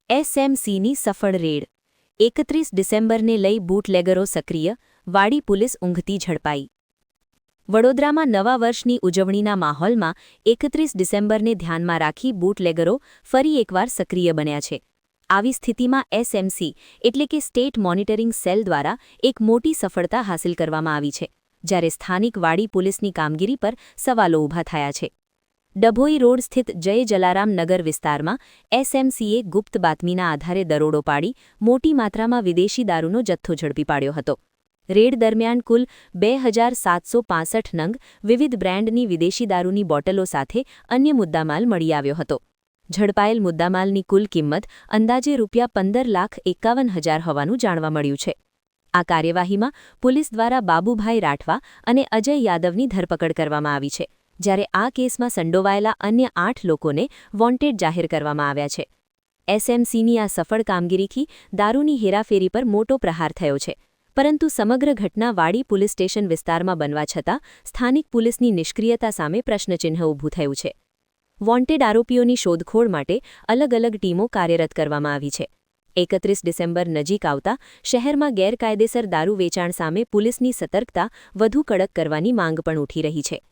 એસએમસીની સફળ રેડ 31 ડિસેમ્બરને લઈ બૂટલેગરો સક્રિય, વાડી પોલીસ ઊંઘતી ઝડપાઈ. વડોદરામાં નવા વર્ષની ઉજવણીના માહોલમાં 31 ડિસેમ્બરને ધ્યાનમાં રાખી બૂટલેગરો ફરી એકવાર સક્રિય બન્યા છે. આવી સ્થિતિમાં એસએમસી એટલે કે સ્ટેટ મોનિટરિંગ સેલ દ્વારા એક મોટી સફળતા હાંસલ કરવામાં આવી છે, જ્યારે સ્થાનિક વાડી પોલીસની કામગીરી પર સવાલો ઊભા થયા છે. ડભોઈ રોડ સ્થિત જય જલારામ નગર વિસ્તારમાં એસએમસીએ ગુપ્ત બાતમીના આધારે દરોડો પાડી મોટી માત્રામાં વિદેશી દારૂનો જથ્થો ઝડપી પાડ્યો હતો. રેડ દરમિયાન કુલ 2765 નંગ વિવિધ બ્રાન્ડની વિદેશી દારૂની બોટલો સાથે અન્ય મુદ્દામાલ મળી આવ્યો હતો. ઝડપાયેલ મુદ્દામાલની કુલ કિંમત અંદાજે ₹15,51,000 હોવાનું જાણવા મળ્યું છે. આ કાર્યવાહીમાં પોલીસ દ્વારા બાબુભાઈ રાઠવા અને અજય યાદવની ધરપકડ કરવામાં આવી છે, જ્યારે આ કેસમાં સંડોવાયેલા અન્ય 8 લોકોને વોન્ટેડ જાહેર કરવામાં આવ્યા છે. એસએમસીની આ સફળ કામગીરીથી દારૂની હેરાફેરી પર મોટો પ્રહાર થયો છે, પરંતુ સમગ્ર ઘટના વાડી પોલીસ સ્ટેશન વિસ્તારમાં બનવા છતાં સ્થાનિક પોલીસની નિષ્ક્રિયતા સામે પ્રશ્નચિહ્ન ઊભું થયું છે. વોન્ટેડ આરોપીઓની શોધખોળ માટે અલગ અલગ ટીમો કાર્યરત કરવામાં આવી છે. 31 ડિસેમ્બર નજીક આવતા શહેરમાં ગેરકાયદેસર દારૂ વેચાણ સામે પોલીસની સતર્કતા વધુ કડક કરવાની માંગ પણ ઉઠી રહી છે.